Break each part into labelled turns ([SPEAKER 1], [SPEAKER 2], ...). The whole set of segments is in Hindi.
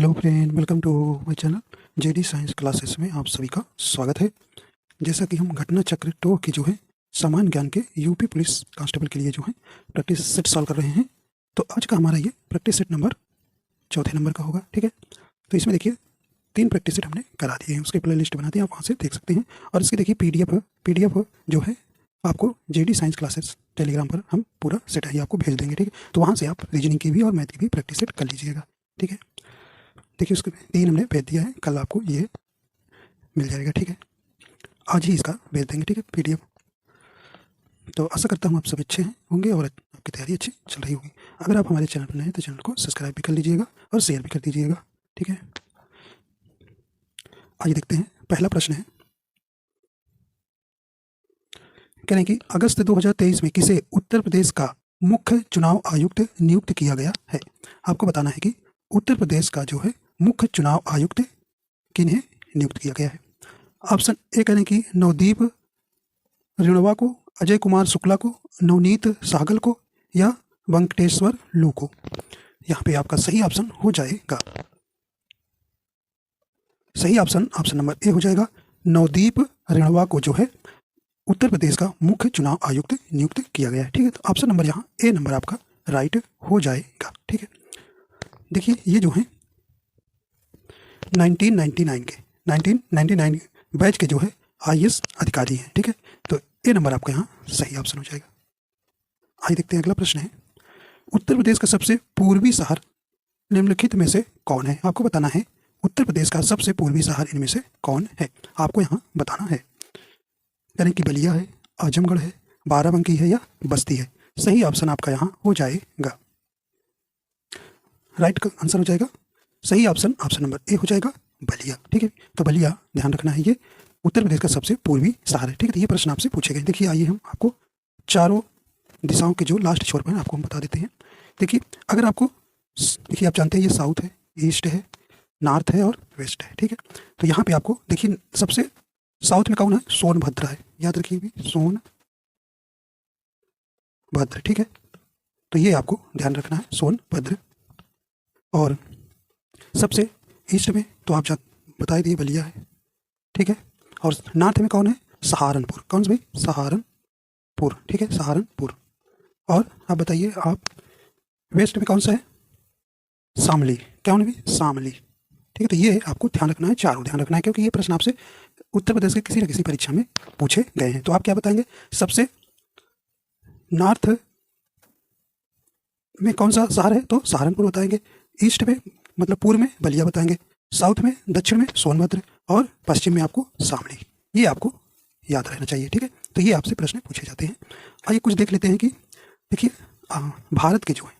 [SPEAKER 1] Hello friend, welcome to my channel JD science classes में आप सभी का स्वागत है। जैसा कि हम घटना चक्र टो की जो है सामान्य ज्ञान के यूपी पुलिस कांस्टेबल के लिए जो है प्रैक्टिस सेट सॉल्व कर रहे हैं। तो आज का हमारा ये प्रैक्टिस सेट नंबर चौथे नंबर का होगा। ठीक है, तो इसमें देखिए 3 प्रैक्टिस सेट हमने करा दिए हैं, उसके प्ले लिस्ट बना दी, आप वहाँ से देख सकते हैं। और इसकी देखिए पीडीएफ जो है आपको जेडी साइंस क्लासेस टेलीग्राम पर हम पूरा सेट ही आपको भेज देंगे। ठीक है, तो वहाँ से आप रीजनिंग की भी और मैथ की भी प्रैक्टिस सेट कर लीजिएगा। ठीक है, देखिए उसके 3 हमने भेज दिया है, कल आपको ये मिल जाएगा। ठीक है, आज ही इसका भेज देंगे। ठीक है, पीडीएफ। तो आशा करता हूँ आप सब अच्छे हैं होंगे और आपकी तैयारी अच्छी चल रही होगी। अगर आप हमारे चैनल पर नए हैं तो चैनल को सब्सक्राइब भी कर लीजिएगा और शेयर भी कर दीजिएगा। ठीक है, आइए देखते हैं। पहला प्रश्न है, कह रहे हैं कि अगस्त 2023 में किसे उत्तर प्रदेश का मुख्य चुनाव आयुक्त नियुक्त किया गया है। आपको बताना है कि उत्तर प्रदेश का जो है मुख्य चुनाव आयुक्त किन्हें नियुक्त किया गया है। ऑप्शन ए कह रहे हैं कि नवदीप रिणवा को, अजय कुमार शुक्ला को, नवनीत सहगल को या वेंकटेश्वर लू को। यहाँ पे आपका सही ऑप्शन हो जाएगा, सही ऑप्शन नंबर ए हो जाएगा। नवदीप रिणवा को जो है उत्तर प्रदेश का मुख्य चुनाव आयुक्त नियुक्त किया गया है। ठीक है, तो ऑप्शन नंबर यहाँ ए नंबर आपका राइट हो जाएगा। ठीक है, देखिए ये जो है 1999 बैच के जो है आईएएस अधिकारी हैं। ठीक है, तो ए नंबर आपका यहाँ सही ऑप्शन हो जाएगा। आइए देखते हैं, अगला प्रश्न है, उत्तर प्रदेश का सबसे पूर्वी शहर निम्नलिखित में से कौन है। आपको बताना है उत्तर प्रदेश का सबसे पूर्वी शहर इनमें से कौन है, आपको यहाँ बताना है। यानी कि बलिया है, आजमगढ़ है, बाराबंकी है या बस्ती है। सही ऑप्शन आपका यहाँ हो जाएगा, राइट का आंसर हो जाएगा। सही ऑप्शन नंबर ए हो जाएगा, बलिया। ठीक है, तो बलिया ध्यान रखना है, ये उत्तर प्रदेश का सबसे पूर्वी शहर है। ठीक है, तो ये प्रश्न आपसे पूछे गए। देखिए आइए हम आपको चारों दिशाओं के जो लास्ट छोर पर आपको हम बता देते हैं। देखिए अगर आपको, देखिए आप जानते हैं ये साउथ है, ईस्ट है, नॉर्थ है और वेस्ट है। ठीक है, तो यहाँ पे आपको देखिए सबसे साउथ में कौन है, सोनभद्र है, याद रखिए भी सोनभद्र। ठीक है, तो ये आपको ध्यान रखना है, सोनभद्र। और सबसे ईस्ट में तो आप बता ही दिए बलिया है। ठीक है, और नॉर्थ में कौन है, सहारनपुर। कौन सा भाई, सहारनपुर। ठीक है, सहारनपुर। और आप बताइए आप वेस्ट में कौन सा है, शामली। कौन भी, शामली। ठीक है, तो ये आपको ध्यान रखना है, चारों ध्यान रखना है, क्योंकि ये प्रश्न आपसे उत्तर प्रदेश के किसी न किसी परीक्षा में पूछे गए हैं। तो आप क्या बताएंगे, सबसे नॉर्थ में कौन सा शहर है, तो सहारनपुर बताएंगे। ईस्ट में मतलब पूर्व में बलिया बताएंगे, साउथ में, दक्षिण में सोनभद्र और पश्चिम में आपको शामली। ये आपको याद रहना चाहिए। ठीक है, तो ये आपसे प्रश्न पूछे जाते हैं। आइए कुछ देख लेते हैं कि देखिए भारत के जो है,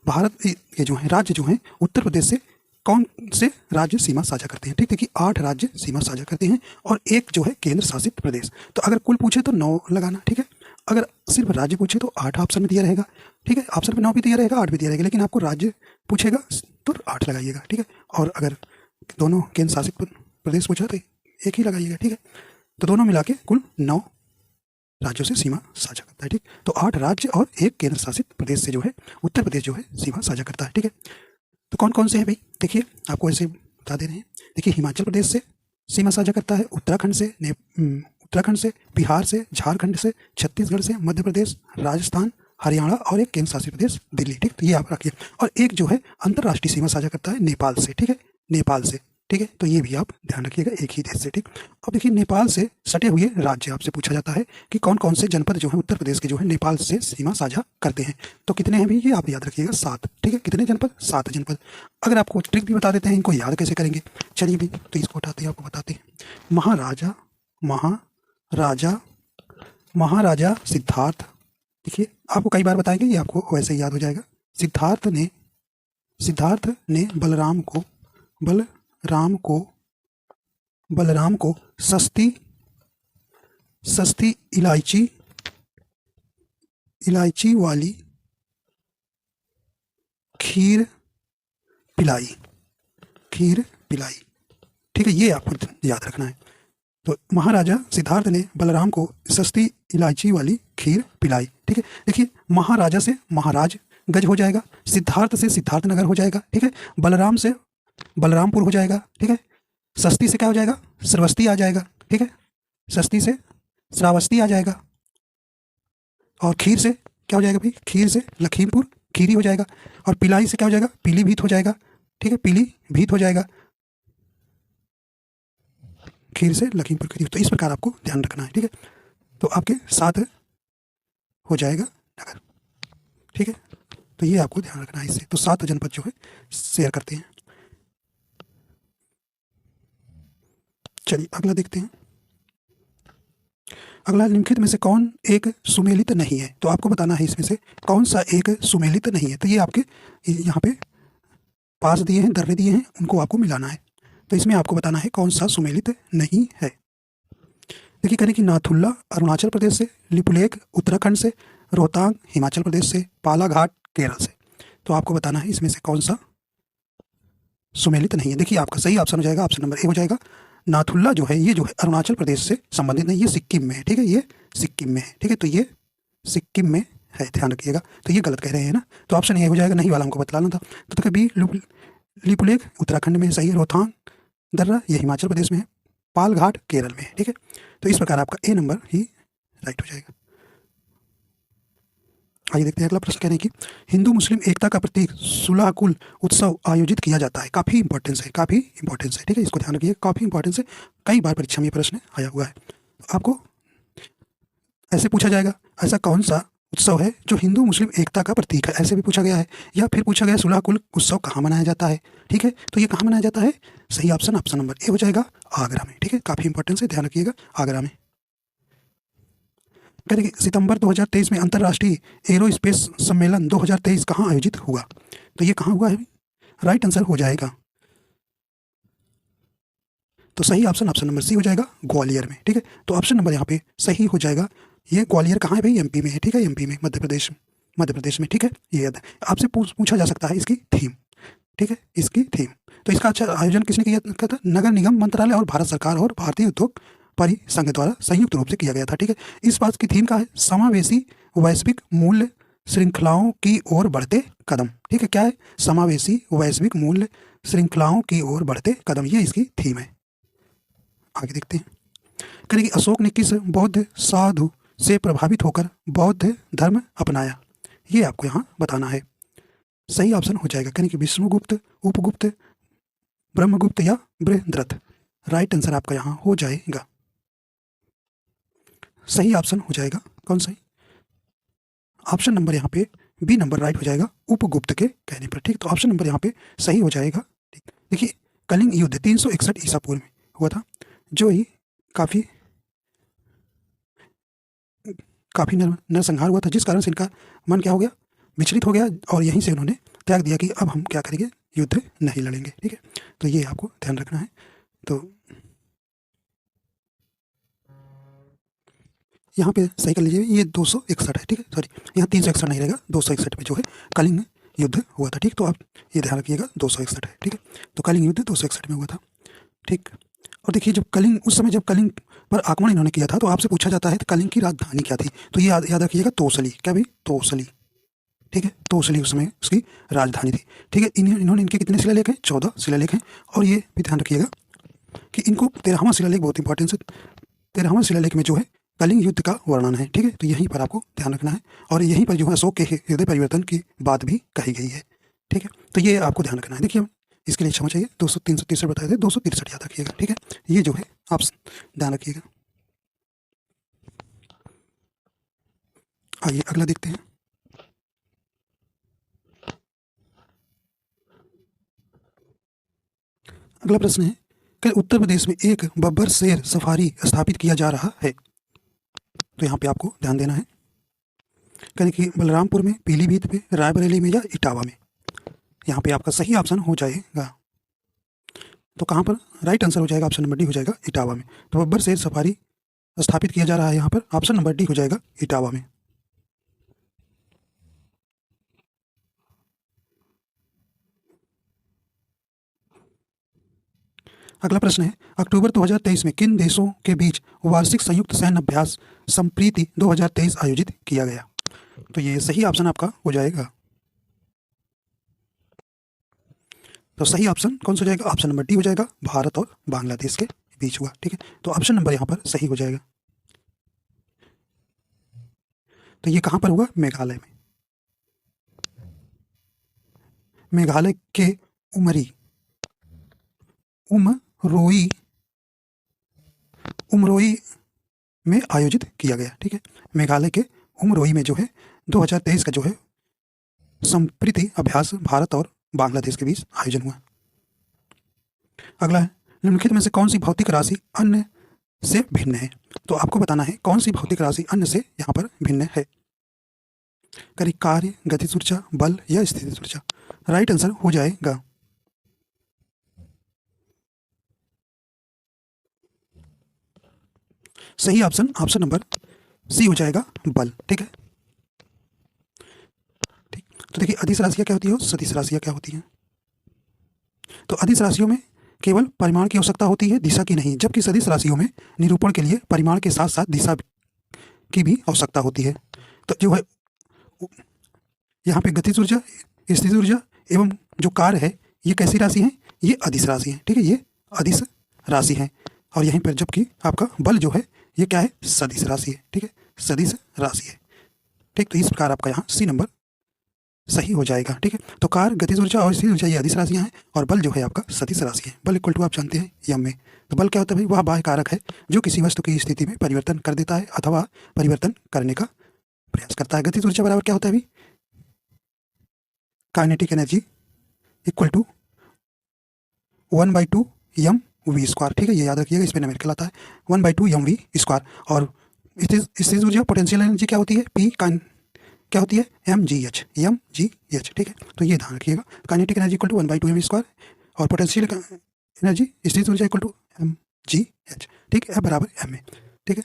[SPEAKER 1] भारत के जो है राज्य जो हैं उत्तर प्रदेश से कौन से राज्य सीमा साझा करते हैं। ठीक, देखिए 8 राज्य सीमा साझा करते हैं और एक जो है केंद्र शासित प्रदेश। तो अगर कुल पूछे तो 9 लगाना। ठीक है, अगर सिर्फ राज्य पूछे तो 8 ऑप्शन में दिया रहेगा। ठीक है, ऑप्शन में 9 भी दिया रहेगा, 8 भी दिया रहेगा, लेकिन आपको राज्य पूछेगा तो 8 लगाइएगा। ठीक है, और अगर दोनों केंद्र शासित प्रदेश पूछा तो एक ही लगाइएगा। ठीक है, तो दोनों मिला के कुल 9 राज्यों से सीमा साझा करता है। ठीक, तो 8 राज्य और एक केंद्र शासित प्रदेश से जो है उत्तर प्रदेश जो है सीमा साझा करता है। ठीक है, तो कौन कौन से हैं भाई, देखिए आपको ऐसे बता दे रहे हैं। देखिए हिमाचल प्रदेश से सीमा साझा करता है, उत्तराखंड से, बिहार से, झारखंड से, छत्तीसगढ़ से, मध्य प्रदेश, राजस्थान, हरियाणा और एक केंद्र शासित प्रदेश दिल्ली। ठीक, तो ये आप रखिए। और एक जो है अंतर्राष्ट्रीय सीमा साझा करता है नेपाल से। ठीक है, नेपाल से। ठीक है, तो ये भी आप ध्यान रखिएगा, एक ही देश से। ठीक, अब देखिए नेपाल से सटे हुए राज्य आपसे पूछा जाता है कि कौन कौन से जनपद जो है उत्तर प्रदेश के जो है नेपाल से सीमा साझा करते हैं। तो कितने हैं भी, ये आप याद रखिएगा, 7। ठीक है, कितने जनपद, 7 जनपद। अगर आपको ट्रिक भी बता देते हैं, इनको याद कैसे करेंगे, चलिए भी तो इसको उठाते हैं, आपको बताते हैं। महाराजा सिद्धार्थ। देखिए आपको कई बार बताएंगे, ये आपको वैसे ही याद हो जाएगा। सिद्धार्थ ने बलराम को सस्ती इलायची वाली खीर पिलाई। ठीक है, ये आपको याद रखना है। तो महाराजा सिद्धार्थ ने बलराम को सस्ती इलायची वाली खीर पिलाई। ठीक है, देखिए महाराजा से महाराज गज हो जाएगा, सिद्धार्थ से सिद्धार्थ नगर हो जाएगा। ठीक है, बलराम से बलरामपुर हो जाएगा, ठीक है। सस्ती से क्या हो जाएगा, श्रावस्ती आ जाएगा, ठीक है। सस्ती से श्रावस्ती आ जाएगा। और खीर से क्या हो जाएगा भाई, खीर से लखीमपुर खीरी हो जाएगा। और पिलाई से क्या हो जाएगा, पीलीभीत हो जाएगा, ठीक है, पीलीभीत हो जाएगा। खीर से लखीमपुर खीरी। तो इस प्रकार आपको ध्यान रखना है, ठीक है। तो आपके 7 हो जाएगा नगर, ठीक है। तो ये आपको ध्यान रखना है इससे। तो 7 जनपद जो है शेयर करते हैं। चलिए अगला देखते हैं। अगला, निम्नलिखित में से कौन एक सुमेलित नहीं है। तो आपको बताना है इसमें से कौन सा एक सुमेलित नहीं है। तो ये आपके यहाँ पे पास दिए हैं, दर्रे दिए हैं, उनको आपको मिलाना है। तो इसमें आपको बताना है कौन सा सुमेलित नहीं है। देखिए करें कि नाथुल्ला अरुणाचल प्रदेश से, लिपुलेख उत्तराखंड से, रोहतांग हिमाचल प्रदेश से, पालाघाट केरल से। तो आपको बताना है इसमें से कौन सा सुमेलित नहीं है। देखिए आपका सही ऑप्शन हो जाएगा, ऑप्शन नंबर ए हो जाएगा। नाथुल्ला जो है ये जो है अरुणाचल प्रदेश से संबंधित नहीं, ये सिक्किम में है, ठीक है, ये सिक्किम में है, ठीक है। तो ये सिक्किम में है, ध्यान रखिएगा। तो ये गलत कह रहे हैं ना, तो ऑप्शन ए हो जाएगा, नहीं वाला हमको बतलाना था। तो देखिए बी लिपुलेख उत्तराखंड में सही है, रोहतांग दर्रा ये हिमाचल प्रदेश में है, पालघाट केरल में है, ठीक है। तो इस प्रकार आपका ए नंबर ही राइट हो जाएगा। आइए देखते हैं अगला प्रश्न। कह रहे हैं कि हिंदू मुस्लिम एकता का प्रतीक सुलहकुल उत्सव आयोजित किया जाता है। काफ़ी इंपॉर्टेंस है, काफ़ी इंपॉर्टेंस है, ठीक है, इसको ध्यान रखिए, काफ़ी इंपॉर्टेंस है। कई बार परीक्षा में प्रश्न आया हुआ है। तो आपको ऐसे पूछा जाएगा, ऐसा कौन सा उत्सव है जो हिंदू मुस्लिम एकता का प्रतीक है, ऐसे भी पूछा गया है। या फिर पूछा गया सुलहकुल उत्सव कहाँ मनाया जाता है, ठीक है। तो ये कहाँ मनाया जाता है, सही ऑप्शन ऑप्शन नंबर ए हो जाएगा, आगरा में, ठीक है। काफ़ी इंपॉर्टेंस है, ध्यान रखिएगा, आगरा में। करेंगे सितंबर 2023 में अंतर्राष्ट्रीय एरोस्पेस सम्मेलन 2023 कहाँ आयोजित हुआ। तो ये कहाँ हुआ है, राइट आंसर हो जाएगा। तो सही ऑप्शन ऑप्शन नंबर सी हो जाएगा, ग्वालियर में, ठीक है। तो ऑप्शन नंबर यहाँ पे सही हो जाएगा। ये ग्वालियर कहाँ है भाई, एमपी में है, ठीक है, एमपी में, मध्य प्रदेश में, ठीक है। ये याद है, आपसे पूछा जा सकता है इसकी थीम, ठीक है, इसकी थीम। तो इसका अच्छा आयोजन किसने किया था, नगर निगम मंत्रालय और भारत सरकार और भारतीय उद्योग परिसंघ द्वारा संयुक्त रूप से किया गया था, ठीक है। इस बात की थीम का है समावेशी वैश्विक मूल्य श्रृंखलाओं की ओर बढ़ते कदम, ठीक है। क्या है, समावेशी वैश्विक मूल्य श्रृंखलाओं की ओर बढ़ते कदम, ये इसकी थीम है। आगे देखते हैं। करेंगे अशोक ने किस बौद्ध साधु से प्रभावित होकर बौद्ध धर्म अपनाया। ये आपको यहाँ बताना है। सही ऑप्शन हो जाएगा, करेंगे विष्णुगुप्त, उपगुप्त, ब्रह्मगुप्त या बृहद्रथ। राइट आंसर आपका यहाँ हो जाएगा, सही ऑप्शन हो जाएगा, कौन सही, ऑप्शन नंबर यहाँ पे बी नंबर राइट हो जाएगा, उपगुप्त के कहने पर, ठीक। तो ऑप्शन नंबर यहाँ पे सही हो जाएगा, ठीक। देखिए कलिंग युद्ध 361 ईसा पूर्व में हुआ था, जो ही काफ़ी नरसंहार हुआ था, जिस कारण से इनका मन क्या हो गया, विचलित हो गया, और यहीं से उन्होंने त्याग दिया कि अब हम क्या करेंगे, युद्ध नहीं लड़ेंगे, ठीक है। तो ये आपको ध्यान रखना है। तो यहाँ पे सही कर लीजिए, ये 261 है, ठीक है, सॉरी यहाँ 361 नहीं रहेगा, 261 में जो है कलिंग युद्ध हुआ था, ठीक। तो आप ये ध्यान रखिएगा, 261 है, ठीक है। तो कलिंग युद्ध 261 में हुआ था, ठीक। और देखिए जब कलिंग, उस समय जब कलिंग पर आक्रमण इन्होंने किया था, तो आपसे पूछा जाता है तो कलिंग की राजधानी क्या थी। तो ये याद रखिएगा, तोसली, क्या भाई, तोसली, ठीक है, तोसली उस समय उसकी राजधानी थी, ठीक है। इन्होंने इनके कितने शिलालेख हैं, 14 शिलालेख हैं। और ये भी ध्यान रखिएगा कि इनको 13वां शिलालेख बहुत इंपॉर्टेंट है, 13वां शिलालेख में जो है कलिंग युद्ध का वर्णन है, ठीक है। तो यहीं पर आपको ध्यान रखना है, और यहीं पर जो है अशोक के हृदय परिवर्तन की बात भी कही गई है, ठीक है। तो ये आपको ध्यान रखना है। देखिए इसके लिए क्षमा चाहिए, 363 बताए थे, 263 याद रखिएगा, ठीक है। ये जो है आप ध्यान रखिएगा। आइए अगला देखते हैं। अगला प्रश्न है कि उत्तर प्रदेश में एक बब्बर शेर सफारी स्थापित किया जा रहा है। तो यहाँ पे आपको ध्यान देना है, कहें कि बलरामपुर में, पीलीभीत में, रायबरेली में या इटावा में। यहाँ पे आपका सही ऑप्शन हो जाएगा, तो कहाँ पर राइट आंसर हो जाएगा, ऑप्शन नंबर डी हो जाएगा, इटावा में। तो बब्बर शेर सफारी स्थापित किया जा रहा है यहाँ पर, ऑप्शन नंबर डी हो जाएगा, इटावा में। अगला प्रश्न है, अक्टूबर 2023 में किन देशों के बीच वार्षिक संयुक्त सैन्य अभ्यास संप्रीति 2023 आयोजित किया गया। तो ये सही ऑप्शन आपका हो जाएगा, तो सही ऑप्शन कौन सा हो जाएगा? ऑप्शन नंबर डी हो जाएगा, भारत और बांग्लादेश के बीच हुआ। ठीक है, तो ऑप्शन नंबर यहाँ पर सही हो जाएगा। तो ये कहाँ पर हुआ? मेघालय में। मेघालय के उमरी उमरोई उमरोई में आयोजित किया गया। ठीक है, मेघालय के उमरोई में जो है 2023 का जो है संप्रीति अभ्यास भारत और बांग्लादेश के बीच आयोजन हुआ। अगला है, निम्नलिखित में से कौन सी भौतिक राशि अन्य से भिन्न है? तो आपको बताना है कौन सी भौतिक राशि अन्य से यहाँ पर भिन्न है। करें कार्य, गतिज ऊर्जा, बल या स्थितिज ऊर्जा। राइट आंसर हो जाएगा सही ऑप्शन, ऑप्शन नंबर सी हो जाएगा, बल। ठीक है, ठीक। तो देखिए अदिश राशियाँ क्या होती है और सदिश राशियाँ क्या होती हैं। तो अदिश राशियों में केवल परिमाण की आवश्यकता होती है, दिशा की नहीं, जबकि सदिश राशियों में निरूपण के लिए परिमाण के साथ साथ दिशा की भी आवश्यकता होती है। तो जो है यहाँ पे गतिज ऊर्जा, स्थितिज ऊर्जा एवं जो कार्य है ये कैसी राशि है? ये अदिश राशि है। ठीक है, ये अदिश राशि है। और यहीं पर जबकि आपका बल जो है ये क्या है? सदिश राशि है। ठीक है, सदिश राशि है। ठीक, तो इस प्रकार आपका यहाँ सी नंबर सही हो जाएगा। ठीक है, तो कार्य, गतिज ऊर्जा और स्थितिज ऊर्जा ये अदिश राशियाँ हैं और बल जो है आपका सदिश राशि है। बल इक्वल टू आप जानते हैं यम में। तो बल क्या होता है भाई? वह बाह्य कारक है जो किसी वस्तु की स्थिति में परिवर्तन कर देता है अथवा परिवर्तन करने का प्रयास करता है। गतिज ऊर्जा बराबर क्या होता है भाई? Kinetic energy equal to 1/2 M V square. ठीक है, ये याद रखिएगा, इस पर न्यूमेरिकल आता है 1/2 यम वी स्क्वायर। और स्थितिज ऊर्जा पोटेंशियल एनर्जी क्या होती है? पी क्या होती है? mgh, mgh। ठीक है, तो ये ध्यान रखिएगा। Kinetic energy equal to 1/2 mv square और पोटेंशियल एनर्जी स्थितिज ऊर्जा इक्वल टू mgh। ठीक है, F बराबर m है। ठीक है,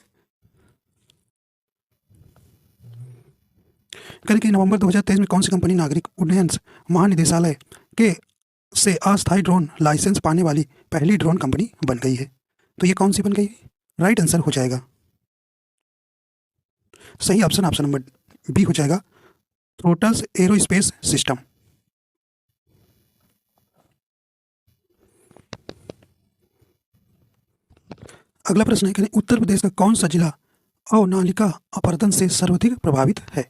[SPEAKER 1] कल की नवंबर 2023 में कौन सी कंपनी नागरिक उड्डयन महानिदेशालय के से अस्थायी ड्रोन लाइसेंस पाने वाली पहली ड्रोन कंपनी बन गई है? तो ये कौन सी बन गई? राइट आंसर हो जाएगा सही ऑप्शन, ऑप्शन नंबर बी हो जाएगा, थ्रोटस एरोस्पेस सिस्टम। अगला प्रश्न है कि उत्तर प्रदेश का कौन सा जिला अवनालिका अपरदन से सर्वाधिक प्रभावित है?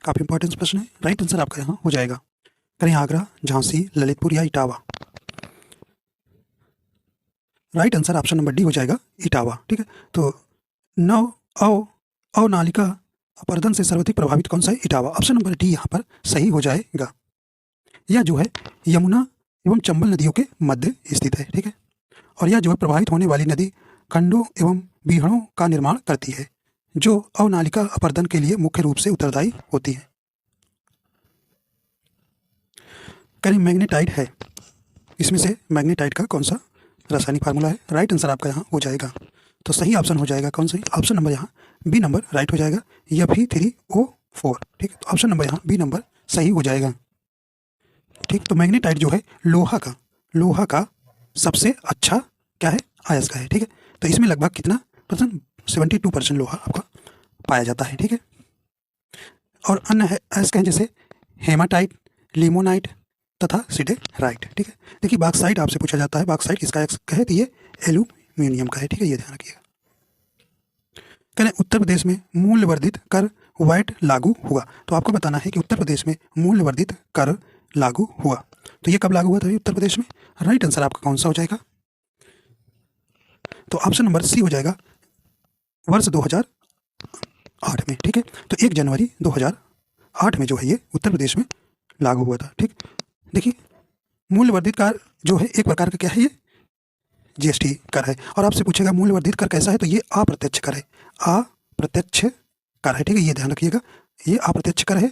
[SPEAKER 1] काफी इंपॉर्टेंट प्रश्न है। राइट आंसर आपका यहाँ हो जाएगा, करें आगरा, झांसी, ललितपुर या Etawah. Right answer option number D हो जाएगा, इटावा। ठीक है, तो अवनालिका अपरदन से सर्वाधिक प्रभावित कौन सा है? इटावा। ऑप्शन नंबर डी यहाँ पर सही हो जाएगा। यह जो है यमुना एवं चंबल नदियों के मध्य स्थित है। ठीक है, और यह जो है प्रभावित होने वाली नदी खंडों एवं बीहड़ों का निर्माण करती है जो अवनालिका अपरदन के लिए मुख्य रूप से उत्तरदायी होती है। करें मैग्नेटाइट है, इसमें से मैग्नेटाइट का कौन सा रासायनिक फार्मूला है? राइट आंसर आपका यहाँ हो जाएगा, तो सही ऑप्शन हो जाएगा कौन सा? ऑप्शन नंबर यहाँ बी नंबर राइट हो जाएगा, Fe3O4। ठीक है, तो ऑप्शन नंबर यहाँ बी नंबर सही हो जाएगा। ठीक, तो मैग्नेटाइट जो है लोहा का सबसे अच्छा क्या है? अयस्क है। ठीक है, तो इसमें लगभग कितना परसेंट? 72% लोहा आपका पाया जाता है। ठीक है, और अन्य अयस्क हैं जैसे हेमाटाइट, लिमोनाइट तथा सिडेराइट। ठीक है, देखिए बॉक्साइट आपसे पूछा जाता है, बॉक्साइट किसका अयस्क है? तो ये एल्यूमिनियम का है। ठीक है, ये ध्यान रखिएगा। करें उत्तर प्रदेश में मूल्य वर्धित कर वैट लागू हुआ? तो आपको बताना है कि उत्तर प्रदेश में मूल्य वर्धित कर लागू हुआ, तो ये कब लागू हुआ था उत्तर प्रदेश में? राइट आंसर आपका कौन सा हो जाएगा? तो ऑप्शन नंबर सी हो जाएगा, वर्ष 2008 में। ठीक है, तो 1 जनवरी 2008 में जो है ये उत्तर प्रदेश में लागू हुआ था। ठीक, देखिए मूल्य वर्धित कर जो है एक प्रकार का क्या है? ये जीएसटी कर है। और आपसे पूछेगा मूल्य वर्धित कर कैसा है? तो ये अप्रत्यक्ष कर है, अप्रत्यक्ष कर है। ठीक है, ये ध्यान रखिएगा, ये अप्रत्यक्ष कर है,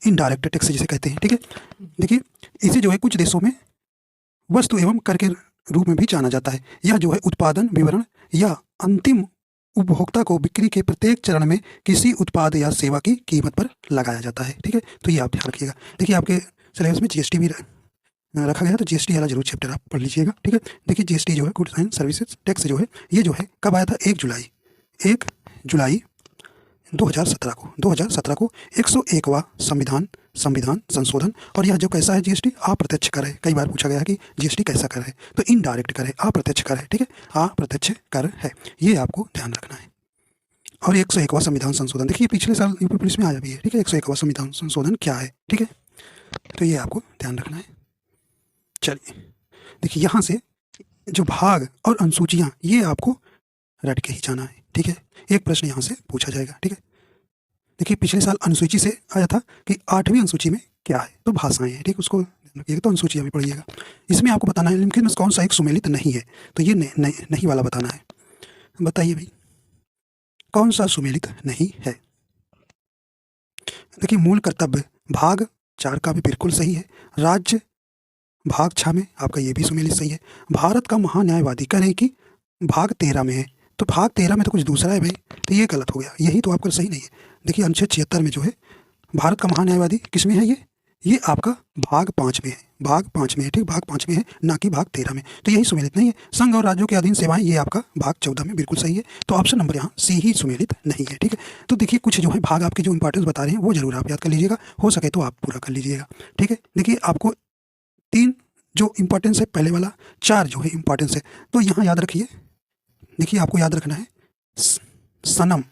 [SPEAKER 1] इनडायरेक्ट टैक्स जिसे कहते हैं। ठीक है, देखिए इसे जो है कुछ देशों में वस्तु एवं कर के रूप में भी जाना जाता है। यह जो है उत्पादन विवरण या अंतिम उपभोक्ता को बिक्री के प्रत्येक चरण में किसी उत्पाद या सेवा की कीमत पर लगाया जाता है। ठीक है, तो ये आप ध्यान रखिएगा। देखिए आपके सिलेबस में जीएसटी भी रखा गया, तो जीएसटी वाला जरूर चैप्टर आप पढ़ लीजिएगा। ठीक है, देखिए जीएसटी जो है गुड्स एंड सर्विसेज टैक्स जो है ये जो है कब आया था? 1 जुलाई 2017 को 101वां संविधान संविधान संशोधन। और यह जो कैसा है जीएसटी, अप्रत्यक्ष कर है। कई बार पूछा गया है कि जीएसटी कैसा कर है, तो इनडायरेक्ट कर है, अप्रत्यक्ष कर है, ठीक है, अप्रत्यक्ष कर है, ये आपको ध्यान रखना है। और 101वां संविधान संशोधन, देखिए पिछले साल यूपी पुलिस में आया भी है, ठीक है, 101वां संविधान संशोधन क्या है, ठीक है, तो ये आपको ध्यान रखना है। चलिए देखिए, यहाँ से जो भाग और अनुसूचियाँ ये आपको रट के ही जाना है, ठीक है। एक प्रश्न यहाँ से पूछा जाएगा, ठीक है। देखिए पिछले साल अनुसूची से आया था कि 8वीं अनुसूची में क्या है, तो भाषाएं हैं, ठीक, उसको रखिएगा, तो अनुसूची अभी पढ़िएगा। इसमें आपको बताना है निम्नलिखित में कौन सा एक सुमेलित नहीं है, तो ये नहीं वाला बताना है। बताइए भाई कौन सा सुमेलित नहीं है। देखिए मूल कर्तव्य भाग 4 का भी बिल्कुल सही है। राज्य भाग 6 में आपका ये भी सुमेलित सही है। भारत का महान्यायवादी करें कि भाग 13 में है, तो भाग 13 में तो कुछ दूसरा है भाई, तो ये गलत हो गया, यही तो आपका सही नहीं है। देखिए अनुच्छेद 76 में जो है भारत का महान्यायवादी किस में है, ये आपका भाग 5 में है, भाग 5 में है, ठीक, भाग 5 में है, ना कि भाग 13 में, तो यही सुमेलित नहीं है। संघ और राज्यों के अधीन सेवाएं, ये आपका भाग 14 में बिल्कुल सही है, तो ऑप्शन नंबर यहाँ सी ही सुमेलित नहीं है, ठीक है। तो देखिए कुछ जो है भाग आपके जो इंपॉर्टेंस बता रहे हैं वो जरूर आप याद कर लीजिएगा, हो सके तो आप पूरा कर लीजिएगा, ठीक है। देखिए आपको 3 जो इंपॉर्टेंस है पहले वाला, 4 जो है इंपॉर्टेंस है, तो यहाँ याद रखिए। देखिए आपको याद रखना है सनम,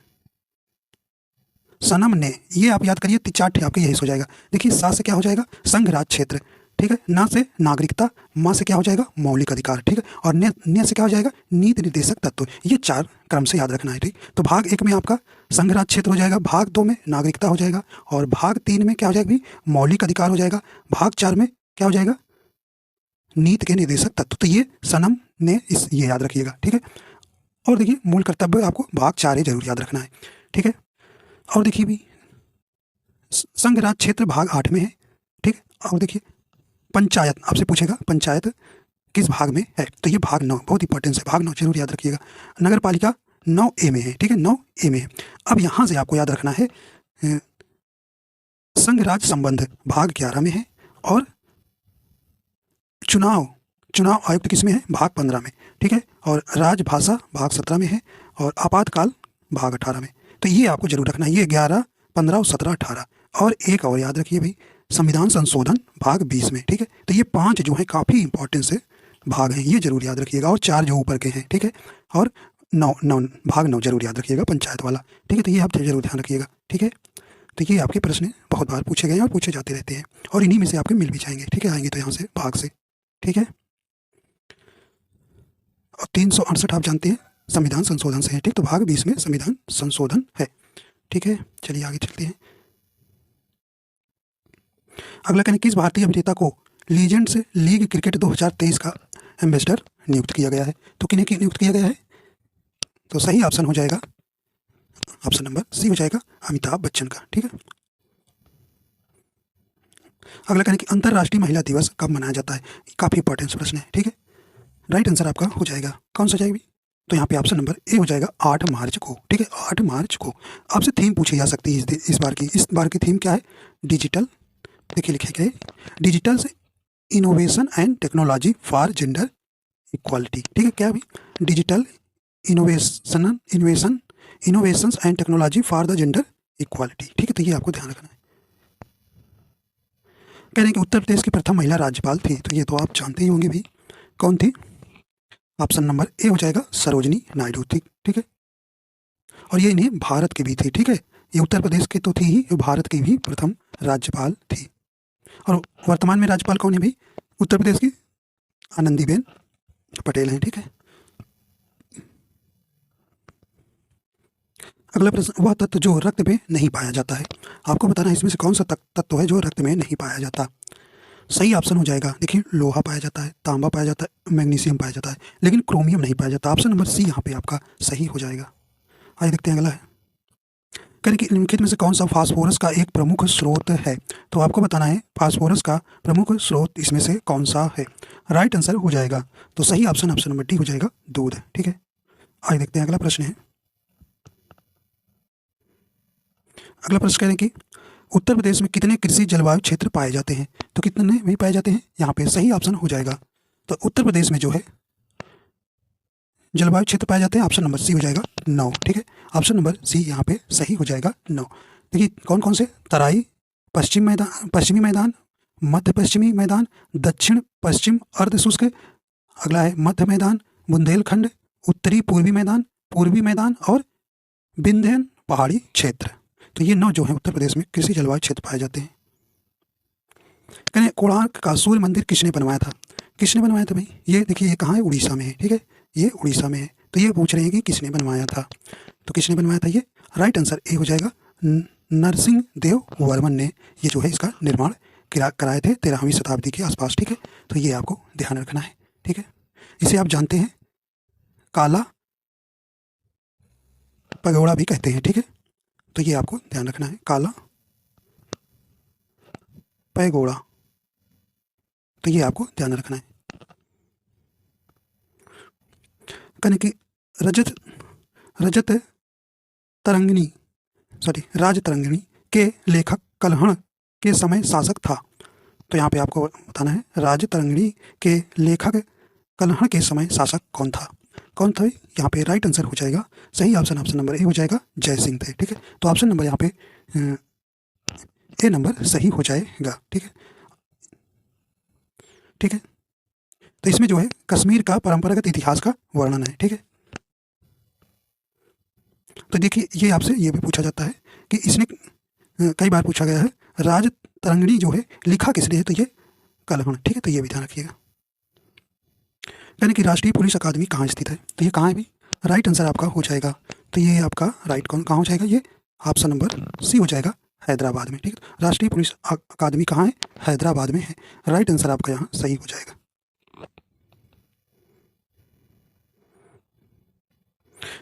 [SPEAKER 1] सनम ने, ये आप याद करिए, 4 आपके यही हो जाएगा। देखिए सा से क्या हो जाएगा, संघ राज क्षेत्र, ठीक है, ना से नागरिकता, माँ से क्या हो जाएगा, मौलिक अधिकार, ठीक है, और ने से क्या हो जाएगा, नीति निर्देशक तत्व। ये 4 क्रम से याद रखना है, ठीक। तो भाग 1 में आपका संघ राज क्षेत्र हो जाएगा, भाग 2 में नागरिकता हो जाएगा, और भाग 3 में क्या हो जाएगा भी, मौलिक अधिकार हो जाएगा, भाग 4 में क्या हो जाएगा, नीति के निर्देशक तत्व। तो ये सनम ने ये याद रखिएगा, ठीक है। और देखिए मूल कर्तव्य आपको भाग 4 जरूर याद रखना है, ठीक है। और देखिए भी संघ राज क्षेत्र भाग 8 में है, ठीक। और देखिए पंचायत आपसे पूछेगा, पंचायत किस भाग में है, तो ये भाग 9 बहुत इंपॉर्टेंट है, भाग 9 जरूर याद रखिएगा। नगर पालिका 9A में है, ठीक है, 9A में है। अब यहाँ से आपको याद रखना है संघ राज संबंध भाग 11 में है, और चुनाव आयुक्त किस में है, भाग 15 में, ठीक है, और राजभाषा भाग 17 में है, और आपातकाल भाग 18 में। तो ये आपको जरूर रखना है, ये 11, 15 और 17, 18। और एक और याद रखिए भाई, संविधान संशोधन भाग 20 में, ठीक है। तो ये 5 जो है काफ़ी इंपॉर्टेंट से भाग हैं, ये जरूर याद रखिएगा, और 4 जो ऊपर के हैं, ठीक है, और 9 भाग 9 जरूर याद रखिएगा पंचायत वाला, ठीक है। तो ये आप जरूर ध्यान रखिएगा, ठीक है। तो ये आपके प्रश्न बहुत बार पूछे गए हैं और पूछे जाते रहते हैं, और इन्हीं में से आपके मिल भी जाएंगे, ठीक है, आएंगे तो यहाँ से भाग से, ठीक है। और 368 आप जानते हैं संविधान संशोधन से है, ठीक, तो भाग 20 में संविधान संशोधन है, ठीक है। चलिए आगे चलते हैं। अगला कहने किस भारतीय अभिनेता को लीजेंड्स लीग क्रिकेट 2023 का एम्बेसडर नियुक्त किया गया है, तो किन्हें नियुक्त किया गया है, तो सही ऑप्शन हो जाएगा ऑप्शन नंबर सी हो जाएगा, अमिताभ बच्चन का, ठीक है। अगला कहने कि अंतर्राष्ट्रीय महिला दिवस कब मनाया जाता है, काफ़ी इंपॉर्टेंट प्रश्न है, ठीक है। राइट आंसर आपका हो जाएगा, कौन सा जाएगी, तो यहाँ पे ऑप्शन नंबर ए हो जाएगा 8 मार्च को, ठीक है, 8 मार्च को। आपसे थीम पूछी जा सकती है इस बार की थीम क्या है, डिजिटल, देखिए लिखे गए डिजिटल से innovation and technology for gender equality, ठीक है, क्या भी digital innovations and technology for the gender equality, ठीक है। तो ये आपको ध्यान रखना है। कह रहे हैं कि उत्तर प्रदेश की प्रथम महिला राज्यपाल थी, तो ये तो आप जानते ही होंगे भी, कौन थी, ऑप्शन नंबर ए हो जाएगा सरोजनी नायडू थी, ठीक है। और ये इन्हें भारत की भी थी, ठीक है, ये उत्तर प्रदेश के तो थी ही, ये भारत की भी प्रथम राज्यपाल थी। और वर्तमान में राज्यपाल कौन है भाई, उत्तर प्रदेश की आनंदीबेन पटेल हैं, ठीक है। अगला प्रश्न, वह तत्व जो रक्त में नहीं पाया जाता है, आपको बताना है इसमें से कौन सा तत्व है जो रक्त में नहीं पाया जाता। सही ऑप्शन हो जाएगा, देखिए लोहा पाया जाता है, तांबा पाया जाता है, मैग्नीशियम पाया जाता है, लेकिन क्रोमियम नहीं पाया जाता। ऑप्शन नंबर सी यहाँ पे आपका सही हो जाएगा। आइए देखते हैं अगला है, करें कि निम्नलिखित में से कौन सा फास्फोरस का एक प्रमुख स्रोत है, तो आपको बताना है फास्फोरस का प्रमुख स्रोत इसमें से कौन सा है। राइट आंसर हो जाएगा, तो सही ऑप्शन नंबर डी हो जाएगा, दूध, ठीक है। आइए देखते हैं अगला प्रश्न है। अगला प्रश्न कह रहे हैं कि उत्तर प्रदेश में कितने कृषि जलवायु क्षेत्र पाए जाते हैं, तो कितने भी पाए जाते हैं, यहाँ पे सही ऑप्शन हो जाएगा। तो उत्तर प्रदेश में जो है जलवायु क्षेत्र पाए जाते हैं, ऑप्शन नंबर सी हो जाएगा 9, ठीक है, ऑप्शन नंबर सी यहाँ पे सही हो जाएगा 9। देखिए कौन कौन से, तराई, पश्चिमी मैदान, मध्य पश्चिमी मैदान, दक्षिण पश्चिम अर्ध शुष्क, अगला है मध्य मैदान, बुंदेलखंड, उत्तरी पूर्वी मैदान और विंध्यन पहाड़ी क्षेत्र। तो ये 9 जो है उत्तर प्रदेश में कृषि जलवायु क्षेत्र पाए जाते हैं। कहने कोणार्क का सूर्य मंदिर किसने बनवाया था? किसने बनवाया था भाई? ये देखिए, ये कहाँ है? उड़ीसा में है, ठीक है, ये उड़ीसा में है। तो ये पूछ रहे हैं कि किसने बनवाया था, तो किसने बनवाया था? ये राइट आंसर ए हो जाएगा, नरसिंह देव वर्मन ने ये जो है इसका निर्माण कराए थे 13वीं शताब्दी के आसपास, ठीक है। तो ये आपको ध्यान रखना है, ठीक है। इसे आप जानते हैं काला पगोड़ा भी कहते हैं, ठीक है। तो ये आपको ध्यान रखना है, काला पैगोड़ा, तो ये आपको ध्यान रखना है। कहने की रजत तरंगिणी राज तरंगिणी के लेखक कल्हण के समय शासक था। तो यहाँ पे आपको बताना है राज तरंगिणी के लेखक कल्हण के समय शासक कौन था? कौन था? यहाँ पे राइट आंसर हो जाएगा, सही ऑप्शन नंबर ए हो जाएगा, जय सिंह थे, ठीक है। तो ऑप्शन नंबर यहाँ पे ए नंबर सही हो जाएगा, ठीक है, ठीक है। तो इसमें जो है कश्मीर का परंपरागत इतिहास का वर्णन है, ठीक है। तो देखिए, ये आपसे ये भी पूछा जाता है कि इसने कई बार पूछा गया है राज तरंगिणी जो है लिखा किसने है? तो ये कल्हण, ठीक है। तो ये भी ध्यान रखिएगा। यानी कि राष्ट्रीय पुलिस अकादमी कहाँ स्थित है? तो ये कहाँ है भी? राइट आंसर आपका हो जाएगा, तो ये आपका राइट कहाँ हो जाएगा? ये ऑप्शन नंबर सी हो जाएगा, हैदराबाद में, ठीक है। राष्ट्रीय पुलिस अकादमी कहाँ है? हैदराबाद में है। राइट आंसर आपका यहाँ सही हो जाएगा।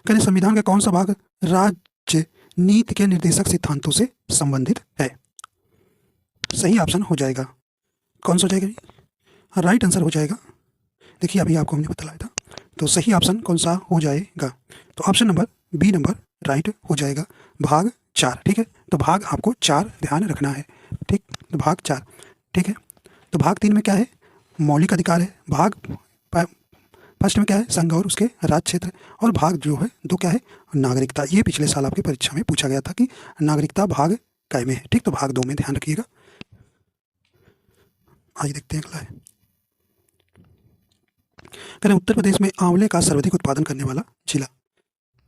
[SPEAKER 1] कहने संविधान का कौन सा भाग राज्य नीति के निर्देशक सिद्धांतों से संबंधित है? सही ऑप्शन हो जाएगा, कौन सा हो जाएगा? राइट आंसर हो जाएगा, देखिए अभी आपको हमने बताया था। तो सही ऑप्शन कौन सा हो जाएगा? तो option number B number right हो जाएगा, भाग 4, ठीक है। तो भाग आपको 4 ध्यान रखना है, ठीक। तो भाग 4, ठीक है। तो भाग 3 में क्या है? मौलिक अधिकार है। भाग फर्स्ट में क्या है? संघ और उसके राज्य क्षेत्र। और भाग जो है 2 क्या है? नागरिकता। ये पिछले साल आपकी परीक्षा में पूछा गया था कि नागरिकता भाग कै में है, ठीक। तो भाग 2 में ध्यान रखिएगा। आइए देखते हैं अगला है। कहते उत्तर प्रदेश में आंवले का सर्वाधिक उत्पादन करने वाला जिला,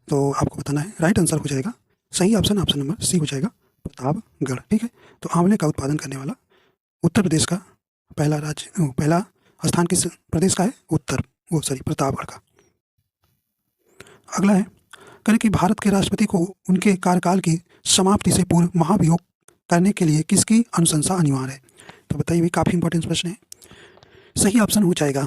[SPEAKER 1] तो आपको बताना है। राइट आंसर हो जाएगा, सही ऑप्शन नंबर सी हो जाएगा, प्रतापगढ़, ठीक है। तो आंवले का उत्पादन करने वाला उत्तर प्रदेश का पहला स्थान किस प्रदेश का है? प्रतापगढ़ का। अगला है, कहने कि भारत के राष्ट्रपति को उनके कार्यकाल की समाप्ति से पूर्व महाभियोग करने के लिए किसकी अनुशंसा अनिवार्य है? तो बताइए, भी काफ़ी इंपॉर्टेंट प्रश्न है। सही ऑप्शन हो जाएगा,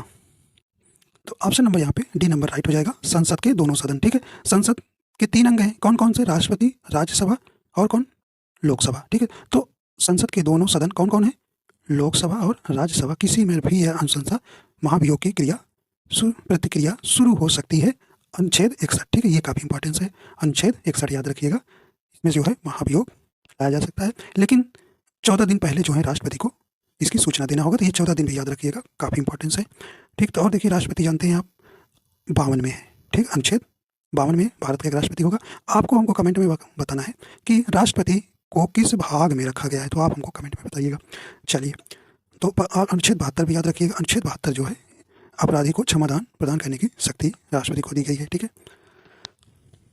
[SPEAKER 1] तो ऑप्शन नंबर यहाँ पे डी नंबर राइट हो जाएगा, संसद के दोनों सदन, ठीक है। संसद के 3 अंग हैं, कौन कौन से? राष्ट्रपति, राज्यसभा और कौन? लोकसभा, ठीक है। तो संसद के दोनों सदन कौन कौन है? लोकसभा और राज्यसभा। किसी में भी यह अनुशंसा महाभियोग की प्रतिक्रिया शुरू हो सकती है अनुच्छेद 61, ठीक है। ये काफ़ी इंपॉर्टेंस है, अनुच्छेद 61 याद रखिएगा। इसमें जो है महाभियोग लाया जा सकता है, लेकिन 14 दिन पहले जो है राष्ट्रपति को इसकी सूचना देना होगा। तो ये 14 दिन भी याद रखिएगा, काफ़ी इंपॉर्टेंस है, ठीक। तो और देखिए, राष्ट्रपति जानते हैं आप 52 में है, ठीक। अनुच्छेद 52 में भारत का एक राष्ट्रपति होगा। आपको हमको कमेंट में बताना है कि राष्ट्रपति को किस भाग में रखा गया है, तो आप हमको कमेंट में बताइएगा। चलिए, तो अनुच्छेद 72 भी याद रखिएगा। अनुच्छेद 72 जो है अपराधी को क्षमादान प्रदान करने की शक्ति राष्ट्रपति को दी गई है, ठीक है।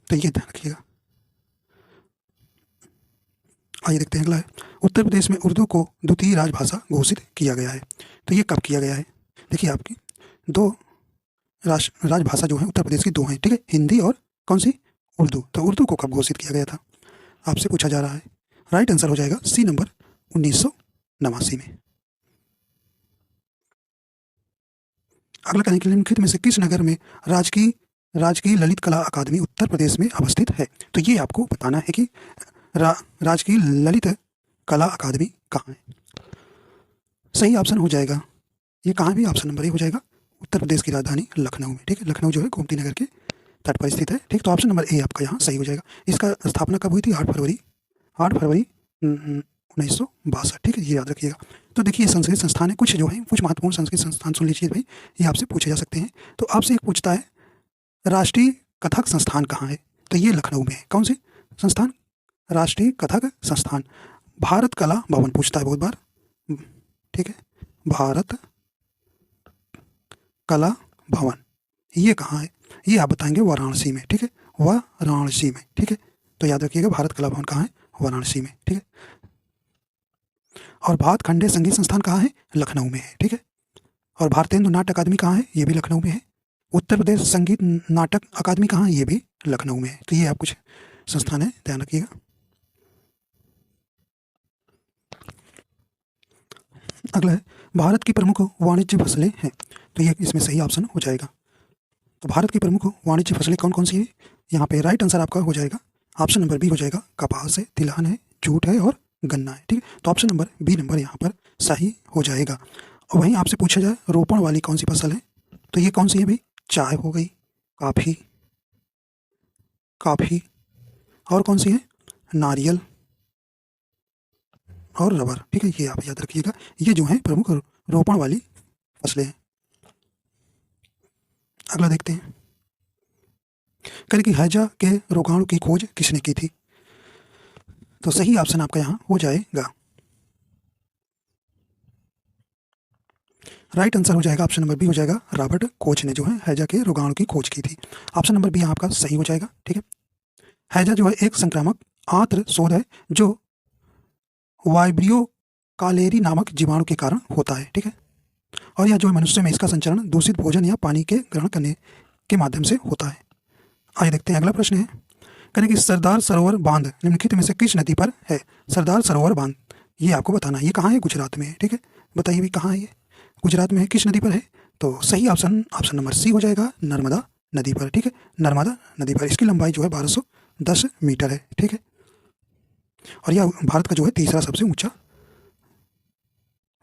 [SPEAKER 1] तो ये ध्यान रखिएगा। आइए देखते हैं अगला है। उत्तर प्रदेश में उर्दू को द्वितीय राजभाषा घोषित किया गया है, तो ये कब किया गया है? देखिए, आपकी 2 राजभाषा जो है उत्तर प्रदेश की 2 हैं, ठीक है, हिंदी और कौन सी? उर्दू। तो उर्दू को कब घोषित किया गया था, आपसे पूछा जा रहा है। राइट आंसर हो जाएगा सी नंबर 1989 में। अगला कहने के निम्नलिखित में से किस नगर में राजकीय ललित कला अकादमी उत्तर प्रदेश में अवस्थित है? तो ये आपको बताना है कि राजकीय ललित कला अकादमी कहाँ है। सही ऑप्शन हो जाएगा, ये कहाँ भी? ऑप्शन नंबर ए हो जाएगा, उत्तर प्रदेश की राजधानी लखनऊ में, ठीक है। लखनऊ जो है गोमती नगर के तट पर स्थित है, ठीक। तो ऑप्शन नंबर ए आपका यहाँ सही हो जाएगा। इसका स्थापना कब हुई थी? 8 फरवरी 1962, ठीक है, ये याद रखिएगा। तो देखिए, संस्कृत संस्थान है, कुछ जो है कुछ महत्वपूर्ण संस्कृत संस्थान सुन लीजिए भाई, ये आपसे पूछे जा सकते हैं। तो आपसे एक पूछता है राष्ट्रीय कथक संस्थान कहाँ है? तो ये लखनऊ में है। कौन सी संस्थान? राष्ट्रीय कथक संस्थान। भारत कला भवन पूछता है बहुत बार, ठीक है। भारत कला भवन ये कहाँ है, ये आप बताएंगे वाराणसी में, ठीक है, वाराणसी में, ठीक है। तो याद रखिएगा भारत कला भवन कहाँ है, वाराणसी में, ठीक है। और भारत खंडे संगीत संस्थान कहाँ है, लखनऊ में है, ठीक है। और भारतेंदु नाट्य अकादमी कहाँ है, ये भी लखनऊ में है। उत्तर प्रदेश संगीत नाटक अकादमी कहाँ है, ये भी लखनऊ में है। तो ये आप कुछ संस्थान है, ध्यान रखिएगा। अगला है भारत की प्रमुख वाणिज्य फसलें हैं, तो ये इसमें सही ऑप्शन हो जाएगा। तो भारत की प्रमुख वाणिज्य फसलें कौन कौन सी है, यहाँ पे राइट आंसर आपका हो जाएगा ऑप्शन नंबर बी हो जाएगा, कपास है, तिलहन है, जूट है और गन्ना है, ठीक है। तो ऑप्शन नंबर बी नंबर यहाँ पर सही हो जाएगा। और वहीं आपसे पूछा जाए रोपण वाली कौन सी फसल है, तो ये कौन सी है भाई, चाय हो गई, काफ़ी और कौन सी है, नारियल और रबर, ठीक है। ये आप याद रखिएगा, ये जो है प्रमुख रोपण वाली फसलें हैं। अगला देखते हैं, कल की हैजा के रोगाणु की खोज किसने की थी, तो सही ऑप्शन आपका यहाँ हो जाएगा, राइट आंसर हो जाएगा ऑप्शन नंबर बी हो जाएगा, रॉबर्ट कोच ने जो है हैजा के रोगाणु की खोज की थी। ऑप्शन नंबर बी यहाँ आपका सही हो जाएगा, ठीक है। हैजा जो है एक संक्रामक आंत्र शोध है जो वाइब्रियो कालेरी नामक जीवाणु के कारण होता है, ठीक है। और यह जो है मनुष्य में इसका संचरण दूषित भोजन या पानी के ग्रहण करने के माध्यम से होता है। आइए देखते हैं अगला प्रश्न है, कहने कि सरदार सरोवर बांध निम्नलिखित में से किस नदी पर है, सरदार सरोवर बांध ये आपको बताना है, ये कहाँ है, गुजरात में है, ठीक है। बताइए भी कहाँ है ये, गुजरात में है, किस नदी पर है, तो सही ऑप्शन ऑप्शन नंबर सी हो जाएगा, नर्मदा नदी पर, ठीक है, नर्मदा नदी पर। इसकी लंबाई जो है 1210 मीटर है, ठीक है। और यह भारत का जो है तीसरा सबसे ऊंचा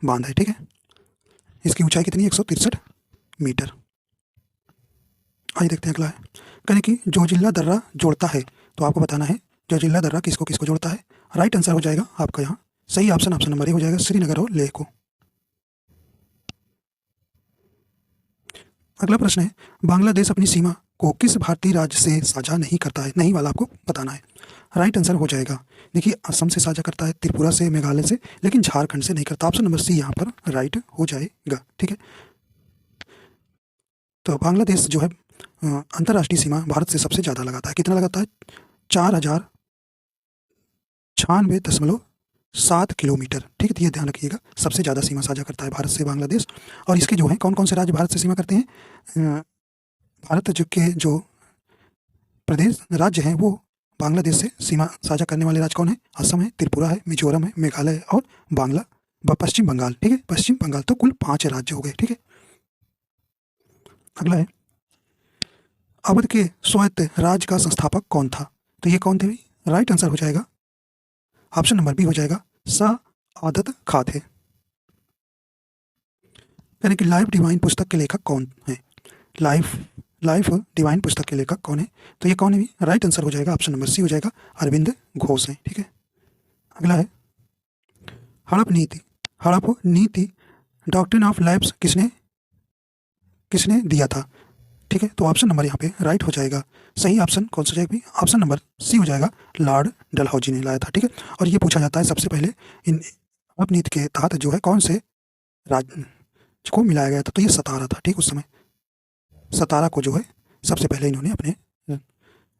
[SPEAKER 1] बांध है, ठीक है। इसकी ऊंचाई कितनी है, 163 मीटर। आइए देखते हैं अगला है, कहने कि जोजिला दर्रा जोड़ता है, तो आपको बताना है जोजिला दर्रा किसको किसको जोड़ता है। राइट आंसर हो जाएगा आपका यहाँ सही ऑप्शन ऑप्शन नंबर ए हो जाएगा, श्रीनगर और लेह को। अगला प्रश्न है, बांग्लादेश अपनी सीमा को किस भारतीय राज्य से साझा नहीं करता है, नहीं वाला आपको बताना है। राइट आंसर हो जाएगा, देखिए असम से साझा करता है, त्रिपुरा से, मेघालय से, लेकिन झारखंड से नहीं करता। ऑप्शन नंबर सी यहाँ पर राइट हो जाएगा, ठीक है। तो बांग्लादेश जो है अंतर्राष्ट्रीय सीमा भारत से सबसे ज़्यादा लगाता है, कितना लगाता है, 4096.7 किलोमीटर, ठीक है। तो ये ध्यान रखिएगा, सबसे ज़्यादा सीमा साझा करता है भारत से बांग्लादेश। और इसके जो है कौन कौन से राज्य भारत से सीमा करते हैं, भारत जो के जो प्रदेश राज्य हैं वो बांग्लादेश से सीमा साझा करने वाले राज्य कौन है, असम है, त्रिपुरा है, मिजोरम है, मेघालय है और पश्चिम बंगाल, ठीक है, पश्चिम बंगाल। तो कुल 5 राज्य हो गए, ठीक है। अगला है, अवध के स्वायत्त राज्य का संस्थापक कौन था, तो ये कौन थे भाई, राइट आंसर हो जाएगा ऑप्शन नंबर बी हो जाएगा, सआदत खां थे। यानी कि लाइफ डिवाइन पुस्तक के लेखक कौन है, लाइफ डिवाइन पुस्तक के लेखक कौन है, तो ये कौन है, राइट आंसर हो जाएगा ऑप्शन नंबर सी हो जाएगा, अरविंद घोष है, ठीक है। अगला है, हड़प नीति डॉक्ट्रिन ऑफ लैब्स किसने दिया था, ठीक है। तो ऑप्शन नंबर यहाँ पे राइट हो जाएगा, सही ऑप्शन कौन सा जाएगा, ऑप्शन नंबर सी हो जाएगा, लॉर्ड डलहौजी ने लाया था, ठीक है। और ये पूछा जाता है सबसे पहले इन हड़प नीति के तहत जो है कौन से राज्य को मिलाया गया था, तो ये सतारा था, ठीक। उस समय सतारा को जो है सबसे पहले इन्होंने अपने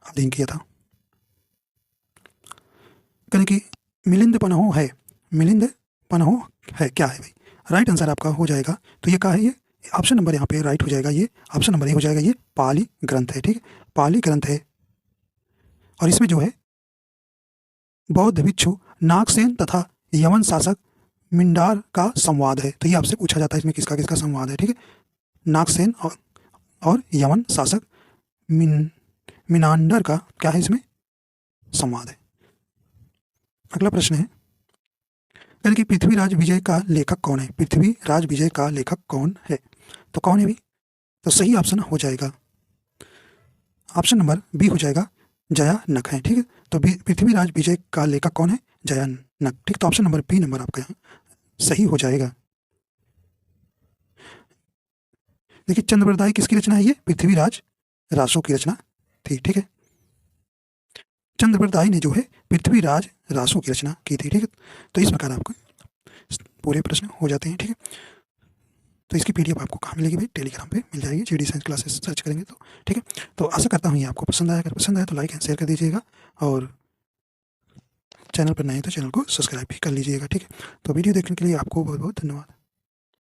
[SPEAKER 1] अधीन किया था। कहने की मिलिंद पन्हो है क्या है भाई, राइट आंसर आपका हो जाएगा, तो ये क्या है, ये ऑप्शन नंबर यहाँ पे राइट हो जाएगा, ये ऑप्शन नंबर ए हो जाएगा, ये पाली ग्रंथ है, ठीक है, पाली ग्रंथ है। और इसमें जो है बौद्ध भिक्षु नागसेन तथा यवन शासक मिंडार का संवाद है, तो ये आपसे पूछा जाता है इसमें किसका किसका संवाद है, ठीक है, नागसेन और यवन शासक मिनांडर का क्या है इसमें संवाद है। अगला प्रश्न है, यानी कि पृथ्वीराज विजय का लेखक कौन है, पृथ्वीराज विजय का लेखक कौन है, तो कौन है भी, तो सही ऑप्शन हो जाएगा ऑप्शन नंबर बी हो जाएगा, जयानक है, ठीक है। तो पृथ्वीराज विजय का लेखक कौन है, जयानक, ठीक। तो ऑप्शन नंबर बी नंबर आपका यहाँ सही हो जाएगा। देखिए चंद्रप्रदाय किसकी रचना है, ये पृथ्वीराज रासो की रचना थी, ठीक है। चंद्रप्रदाय ने जो है पृथ्वीराज रासों की रचना की थी, ठीक है। तो इस प्रकार आपको पूरे प्रश्न हो जाते हैं, ठीक है। तो इसकी पीडीएफ आपको कहाँ मिलेगी भाई? टेलीग्राम पे मिल जाएगी, जीडी साइंस क्लासेस सर्च करेंगे तो, ठीक है। तो आशा करता हूँ ये आपको पसंद आया। अगर पसंद आया तो लाइक एंड शेयर कर दीजिएगा, और चैनल पर नए हैं तो चैनल को सब्सक्राइब भी कर लीजिएगा, ठीक है। तो वीडियो देखने के लिए आपको बहुत बहुत धन्यवाद।